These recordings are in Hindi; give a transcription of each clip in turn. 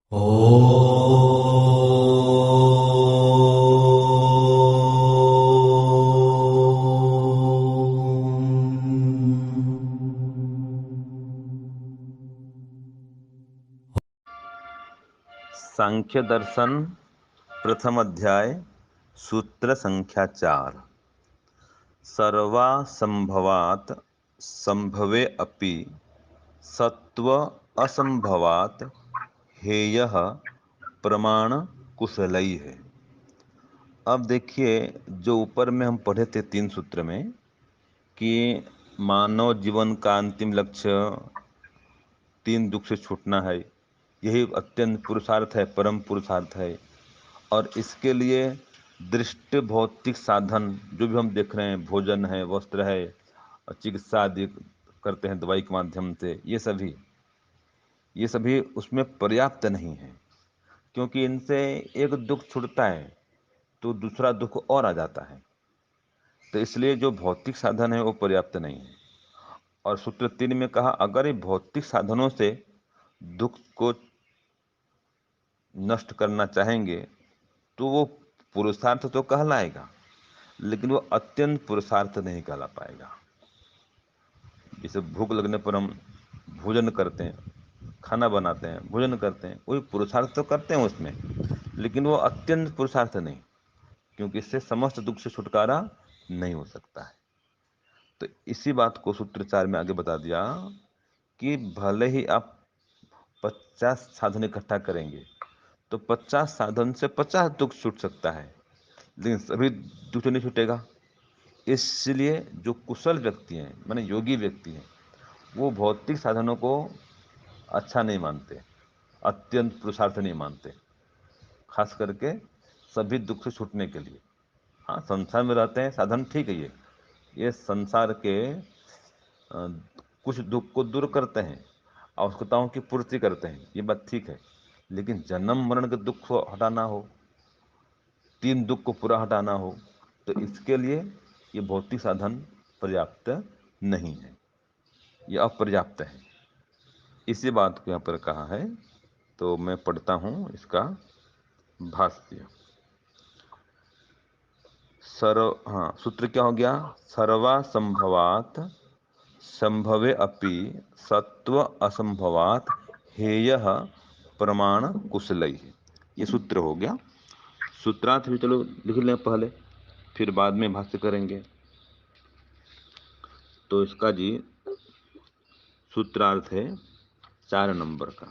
सांख्य दर्शन प्रथम अध्याय सूत्र संख्या 4। सर्वासंभवात् संभवे अपि सत्व असंभवात् हेयः प्रमाण कुशलैः। अब देखिए, जो ऊपर में हम पढ़े थे 3 सूत्र में कि मानव जीवन का अंतिम लक्ष्य 3 दुख से छूटना है, यही अत्यंत पुरुषार्थ है, परम पुरुषार्थ है। और इसके लिए दृष्ट भौतिक साधन जो भी हम देख रहे हैं, भोजन है, वस्त्र है, और चिकित्सा आदि करते हैं दवाई के माध्यम से, ये सभी उसमें पर्याप्त नहीं है। क्योंकि इनसे एक दुख छूटता है तो दूसरा दुख और आ जाता है। तो इसलिए जो भौतिक साधन है वो पर्याप्त नहीं है। और सूत्र 3 में कहा, अगर ये भौतिक साधनों से दुख को नष्ट करना चाहेंगे तो वो पुरुषार्थ तो कहलाएगा, लेकिन वो अत्यंत पुरुषार्थ नहीं कहला पाएगा। जैसे भूख लगने पर हम भोजन करते हैं, खाना बनाते हैं, भोजन करते हैं, वही पुरुषार्थ तो करते हैं उसमें, लेकिन वो अत्यंत पुरुषार्थ नहीं, क्योंकि इससे समस्त दुख से छुटकारा नहीं हो सकता है। तो इसी बात को सूत्र 4 में आगे बता दिया कि भले ही आप 50 साधन इकट्ठा करेंगे तो 50 साधन से 50 दुख छूट सकता है, लेकिन सभी दुख तो नहीं छूटेगा। इसलिए जो कुशल व्यक्ति हैं, माने योगी व्यक्ति हैं, वो भौतिक साधनों को अच्छा नहीं मानते, अत्यंत पुरुषार्थ नहीं मानते, खास करके सभी दुख से छूटने के लिए। हाँ, संसार में रहते हैं, साधन ठीक है, ये संसार के कुछ दुख को दूर करते हैं, आवश्यकताओं की पूर्ति करते हैं, ये बात ठीक है। लेकिन जन्म मरण के दुख को हटाना हो, 3 दुख को पूरा हटाना हो, तो इसके लिए ये भौतिक साधन पर्याप्त नहीं है, ये अपर्याप्त है। इसी बात को यहाँ पर कहा है। तो मैं पढ़ता हूँ इसका भाष्य। सूत्र क्या हो गया? सर्वा संभवात संभवे अपि सत्व असंभवात हेयः प्रमाण कुशलैः। ये सूत्र हो गया। सूत्रार्थ भी चलो लिख लें पहले, फिर बाद में भाष्य करेंगे। तो इसका जी सूत्रार्थ है 4 नंबर का।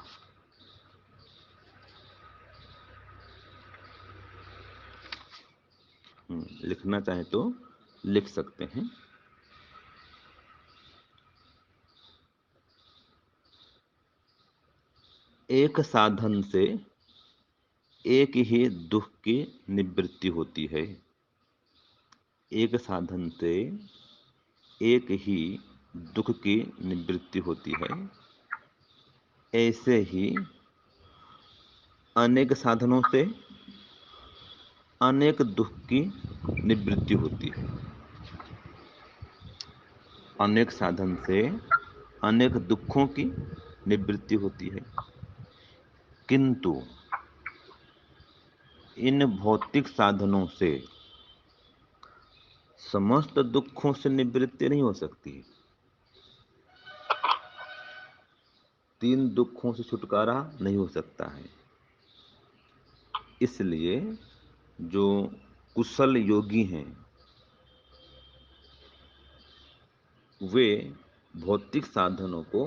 लिखना चाहे तो लिख सकते हैं। एक साधन से एक ही दुख की निवृत्ति होती है। एक साधन से एक ही दुख की निवृत्ति होती है। ऐसे ही अनेक साधनों से अनेक दुख की निवृत्ति होती है। अनेक साधन से अनेक दुखों की निवृत्ति होती है, किंतु इन भौतिक साधनों से समस्त दुखों से निवृत्ति नहीं हो सकती। 3 दुखों से छुटकारा नहीं हो सकता है। इसलिए जो कुशल योगी हैं वे भौतिक साधनों को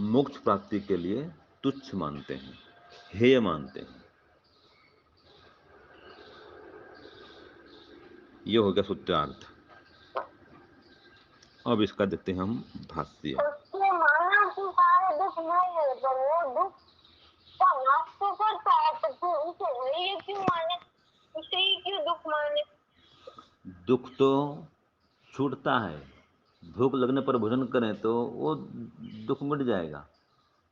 मोक्ष प्राप्ति के लिए तुच्छ मानते हैं, हेय मानते हैं। यह हो गया सूत्रार्थ। अब इसका देखते हैं हम भाष्य। दुख तो छूटता है। भूख लगने पर भोजन करें तो वो दुख मिट जाएगा।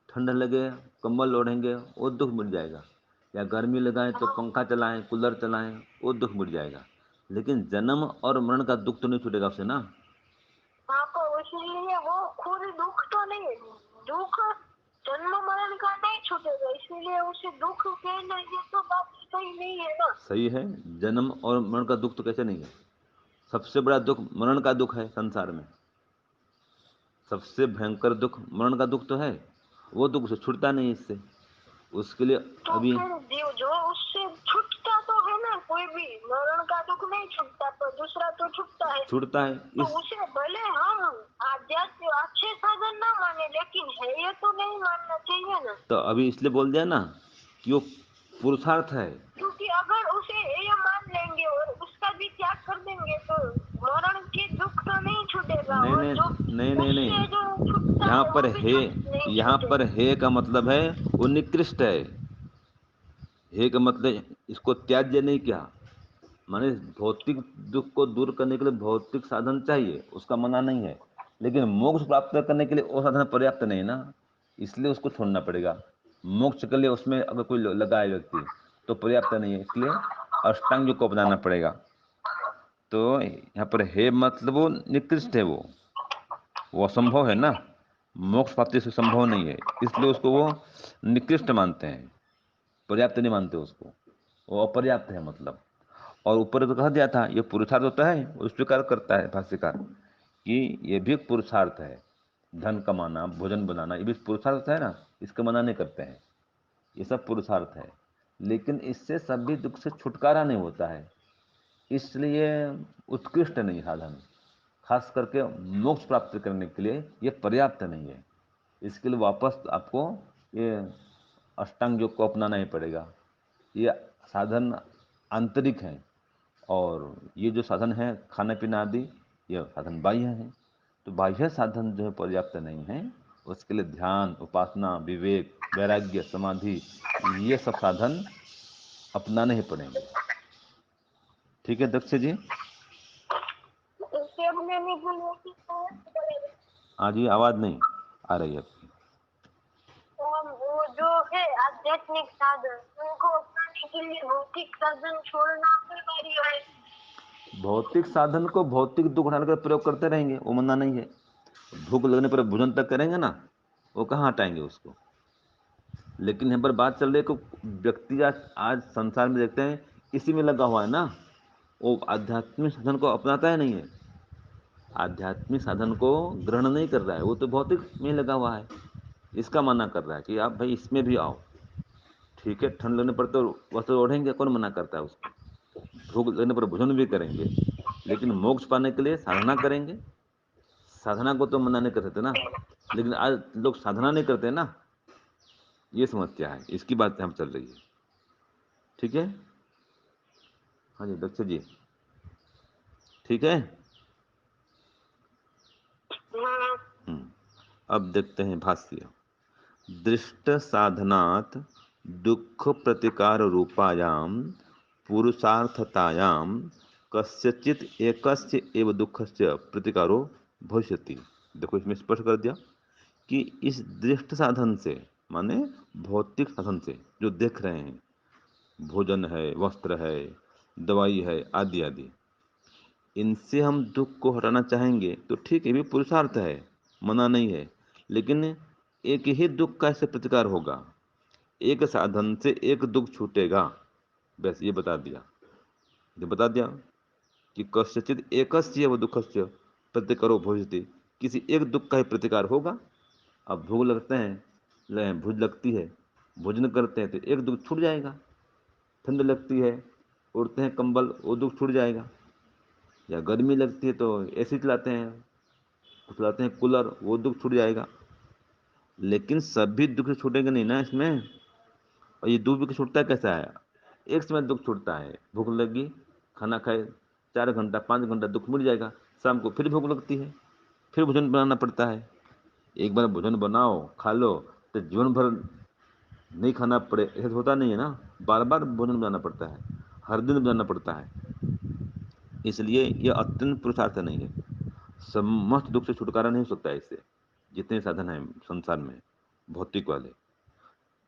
ठंड लगे कंबल ओढ़ेंगे वो दुख मिट जाएगा। या गर्मी लगाएं तो पंखा चलाएं, कूलर चलाएं, वो दुख मिट जाएगा। लेकिन जन्म और मरण का दुख तो नहीं छूटेगा उससे ना। हाँ, तो इसलिए वो खुद दुख तो नहीं, दुख जन्म मरण का नहीं, छूटेगा, इसलिए उसे दुख कहना ये तो बात सही नहीं है ना। सही है, जन्म और मरण का दुख तो कैसे नहीं है? सबसे बड़ा दुख मरण का दुख है संसार में, सबसे भयंकर दुख मरण का दुख तो है। वो दुख से छूटता नहीं इससे, उसके लिए तो अभी फिर जो उससे छूटता तो है ना, कोई भी मरण का दुख नहीं छूटता, तो दूसरा तो छूटता है। छूटता है तो इस उसे भले हम आध्यात्म अच्छे साधन ना माने, लेकिन है ये तो नहीं मानना चाहिए ना। तो अभी इसलिए बोल दिया ना कि वो पुरुषार्थ है। क्योंकि अगर उसे ये मान लेंगे और उसका भी त्याग कर देंगे तो मरण के दुख तो नहीं छूटेगा, नहीं और नहीं जो नहीं नहीं उससे जो नहीं, छूटता यहाँ है पर वो भी हे, नहीं यहाँ पर छूटेगा। हे का मतलब है वो निकृष्ट है। हे का मतलब इसको त्याज्य नहीं किया, माने भौतिक दुख को दूर करने के लिए भौतिक साधन चाहिए, उसका मना नहीं है, लेकिन मोक्ष प्राप्त करने के लिए वो साधन पर्याप्त नहीं है ना, इसलिए उसको छोड़ना पड़ेगा। मोक्ष के लिए उसमें अगर कोई लगाए व्यक्ति तो पर्याप्त नहीं है, इसलिए अष्टांग योग को अपनाना पड़ेगा। तो यहाँ पर हे मतलब वो निकृष्ट है, वो असंभव है ना, मोक्ष प्राप्ति से संभव नहीं है, इसलिए उसको वो निकृष्ट मानते हैं, पर्याप्त नहीं मानते उसको, वो अपर्याप्त है मतलब। और ऊपर तो कह दिया था ये पुरुषार्थ होता है, वो स्वीकार करता है भाष्यकार कि ये भी एक पुरुषार्थ है, धन कमाना, भोजन बनाना, ये भी पुरुषार्थ है ना, इसका मना नहीं करते हैं, ये सब पुरुषार्थ है, लेकिन इससे सभी दुख से छुटकारा नहीं होता है, इसलिए उत्कृष्ट नहीं साधन, खास करके मोक्ष प्राप्त करने के लिए ये पर्याप्त नहीं है, इसके लिए वापस आपको ये अष्टांग योग को अपनाना ही पड़ेगा। ये साधन आंतरिक हैं, और ये जो साधन है खाना पीना आदि, ये साधन बाह्य हैं। तो बाह्य साधन जो है पर्याप्त नहीं है, उसके लिए ध्यान, उपासना, विवेक, वैराग्य, समाधि, ये सब साधन अपनाने ही पड़ेंगे। ठीक है दक्ष जी? उससे अपने नहीं भूलेगी तो आज ये आवाज़ नहीं आ रही है आपकी। वो जो है आध्यात्मिक साधन, उनको अपनाने के लिए भौतिक साधन छोड़ना अनिवार्य है। भौतिक साधन को भौतिक दुख उठाने का प्रयोग करते रहेंगे, वो मना नहीं है। भूख लगने पर भोजन तक करेंगे ना, वो कहाँ हटाएंगे उसको। लेकिन यहाँ पर बात चल रही है कि व्यक्ति आज संसार में देखते हैं इसी में लगा हुआ है ना, वो आध्यात्मिक साधन को अपनाता है नहीं है, आध्यात्मिक साधन को ग्रहण नहीं कर रहा है, वो तो भौतिक में लगा हुआ है। इसका मना कर रहा है कि आप भाई इसमें भी आओ। ठीक है, ठंड लगने पर तो वस्त्र ओढ़ेंगे, कौन मना करता है उसको, भूख लगने पर भोजन भी करेंगे, लेकिन मोक्ष पाने के लिए साधना करेंगे। साधना को तो मना नहीं कर सकते ना, लेकिन आज लोग साधना नहीं करते ना, ये समस्या है, इसकी बात यहाँ चल रही है। ठीक है, हाँ जी दक्ष जी, ठीक है। अब देखते हैं भाष्य। दृष्ट साधनात् दुख प्रतिकार रूपायां पुरुषार्थतायां कस्यचित् एकस्य एव दुःखस्य प्रतिकारो भविष्यति। देखो इसमें स्पष्ट कर दिया कि इस दृष्ट साधन से, माने भौतिक साधन से जो देख रहे हैं, भोजन है, वस्त्र है, दवाई है, आदि आदि, इनसे हम दुख को हटाना चाहेंगे तो ठीक है, भी पुरुषार्थ है, मना नहीं है, लेकिन एक ही दुख का इससे प्रतिकार होगा, एक साधन से एक दुख छूटेगा, बस ये बता दिया। ये बता दिया कि कस्यचित एकस्य व दुःखस्य प्रतिकारो भविष्यति, किसी एक दुख का ही प्रतिकार होगा। अब भूख लगते हैं, भूख लगती है, भोजन करते हैं तो एक दुख छूट जाएगा, ठंड लगती है, उड़ते हैं कंबल, वो दुख छूट जाएगा, या गर्मी लगती है तो एसी चलाते हैं, चलाते हैं कूलर, वो दुख छूट जाएगा। लेकिन सभी दुख छूटेंगे नहीं ना इसमें। और ये दुख भी छूटता कैसा है, एक समय दुख छूटता है, भूख लगी, खाना खाए, 4 घंटा 5 घंटा दुख मिट जाएगा, शाम को फिर भूख लगती है, फिर भोजन बनाना पड़ता है। एक बार भोजन बनाओ खा लो तो जीवन भर नहीं खाना पड़े ऐसा तो होता नहीं है ना, बार बार भोजन बनाना पड़ता है, हर दिन बनाना पड़ता है, इसलिए ये अत्यंत पुरुषार्थ नहीं है। समस्त दुख से छुटकारा नहीं हो सकता है इससे, जितने साधन हैं संसार में भौतिक वाले।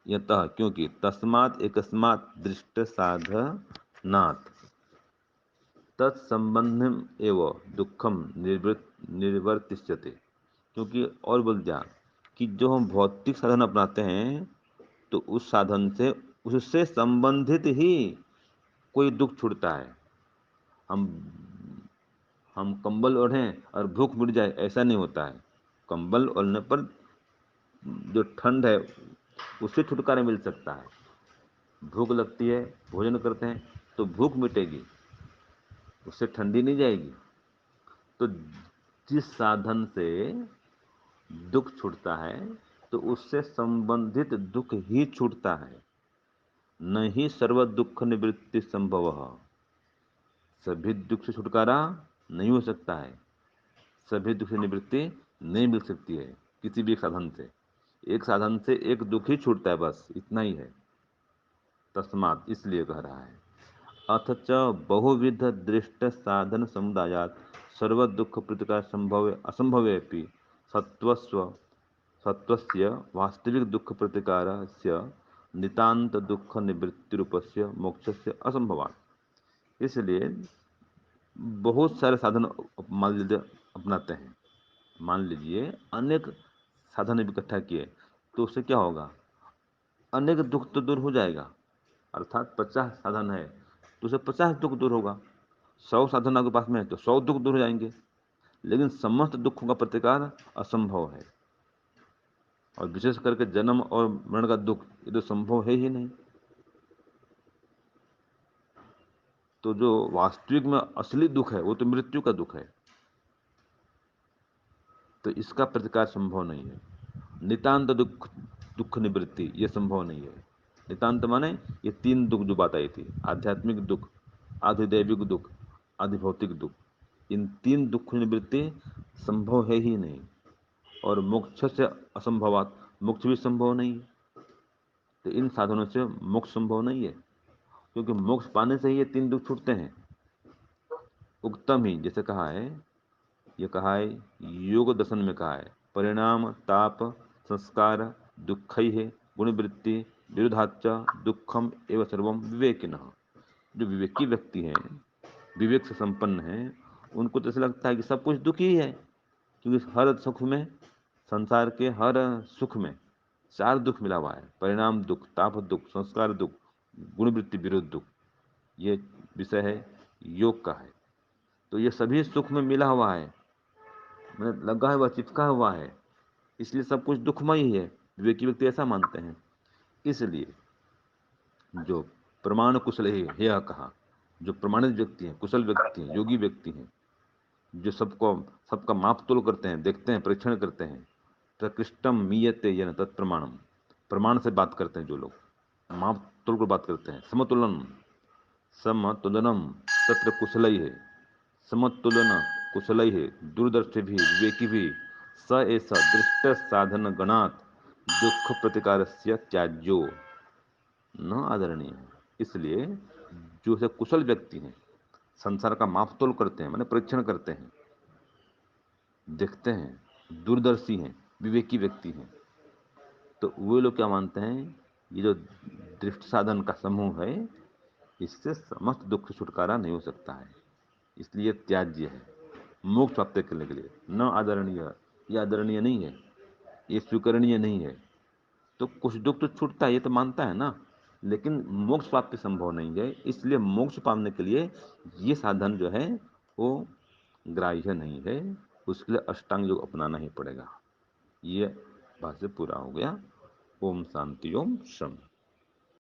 यतः क्योंकि तस्मात् एकस्मात् दृष्ट साधनात् तत्संबंधम एव दुखम निर्वर्तिष्यते। क्योंकि और बोल दिया कि जो हम भौतिक साधन अपनाते हैं तो उस साधन से उससे संबंधित ही कोई दुख छूटता है। हम हम कंबल ओढ़ें और भूख मिट जाए, ऐसा नहीं होता है। कंबल ओढ़ने पर जो ठंड है उससे छुटकारा मिल सकता है। भूख लगती है, भोजन करते हैं तो भूख मिटेगी, उससे ठंडी नहीं जाएगी। तो जिस साधन से दुख छूटता है तो उससे संबंधित दुख ही छूटता है। नहीं सर्व दुख निवृत्ति संभव, सभी दुख से छुटकारा नहीं हो सकता है, सभी दुख से निवृत्ति नहीं मिल सकती है किसी भी एक साधन से। एक साधन से एक दुख ही छूटता है, बस इतना ही है। तस्मात, इसलिए कह रहा है, अथ च बहुविध दृष्ट साधन समुदायात सर्व दुख प्रतिकार संभव असंभवेपि सत्वस्व सत्वस्य वास्तविक दुख प्रतिकारस्य नितांत दुख निवृत्ति रूपस्य मोक्षस्य असंभवात्। इसलिए बहुत सारे साधन मान लीजिए अपनाते हैं, मान लीजिए अनेक साधन इकट्ठा किए तो उससे क्या होगा, अनेक दुख तो दूर हो जाएगा। अर्थात 50 साधन है तो उसे 50 दुख दूर होगा। 100 साधन आपके पास में है तो 100 दुख दूर हो जाएंगे। लेकिन समस्त दुखों का प्रतिकार असंभव है, और विशेष करके जन्म और मरण का दुख ये तो संभव है ही नहीं। तो जो वास्तविक में असली दुख है वो तो मृत्यु का दुख है, तो इसका प्रतिकार संभव नहीं है। नितांत दुख दुख निवृत्ति ये संभव नहीं है। नितांत माने ये तीन दुख जो बात आई थी, आध्यात्मिक दुख, आधिदैविक दुख, आधिभौतिक दुख, इन तीन दुख निवृत्ति संभव है ही नहीं। और मोक्ष से असंभवात, मोक्ष भी संभव नहीं है। तो इन साधनों से मोक्ष संभव नहीं है, क्योंकि मोक्ष पाने से ही ये तीन दुख छूटते हैं। उक्तम ही, जैसे कहा है, ये कहा है योग दर्शन में कहा है, परिणाम ताप संस्कार दुख है गुणवृत्ति विरुद्धाच दुखम एवं सर्वम विवेकिनः। जो विवेकी व्यक्ति हैं, विवेक से संपन्न हैं, उनको तो ऐसा लगता है कि सब कुछ दुख ही है, क्योंकि हर सुख में, संसार के हर सुख में चार दुख मिला हुआ है, परिणाम दुख, ताप दुख, संस्कार दुख, गुणवृत्ति विरुद्ध दुख। ये विषय है योग का है। तो ये सभी सुख में मिला हुआ है, मतलब लगा हुआ, चिपका हुआ है, इसलिए सब कुछ दुखमय ही है। विवेकी व्यक्ति ऐसा मानते हैं। इसलिए जो प्रमाण कुशल है, यह कहा, जो प्रमाणित व्यक्ति हैं, कुशल व्यक्ति हैं, योगी व्यक्ति हैं, जो सबका माप तोल करते हैं, देखते हैं, परीक्षण करते हैं, प्रकृष्टम मीयते यन तत्प्रमाणम, प्रमाण से बात करते हैं, जो लोग माप तोल कर बात करते हैं, समतुलन समतुलनम तत्र कुशलई है, समतुलन कुशलई है, दूरदर्शी भी विवेकी भी स एष दृष्ट साधन गणात दुख प्रतिकार से त्याज्यो न आदरणीय है। इसलिए जो से कुशल व्यक्ति हैं, संसार का मापतोल करते हैं, माने परीक्षण करते हैं, देखते हैं, दूरदर्शी हैं, विवेकी व्यक्ति हैं, तो वे लोग क्या मानते हैं, ये जो दृष्ट साधन का समूह है, इससे समस्त दुख से छुटकारा नहीं हो सकता है, इसलिए त्याज्य है। मोक्ष प्राप्त करने के लिए न आदरणीय, यह आदरणीय नहीं है, ये स्वीकरणीय नहीं है। तो कुछ दुख तो छूटता है, ये तो मानता है ना, लेकिन मोक्ष प्राप्ति संभव नहीं है, इसलिए मोक्ष पाने के लिए ये साधन जो है वो ग्राह्य नहीं है, उसके लिए अष्टांग योग अपनाना ही पड़ेगा। ये भाष्य पूरा हो गया। ओम शांति ओम शम।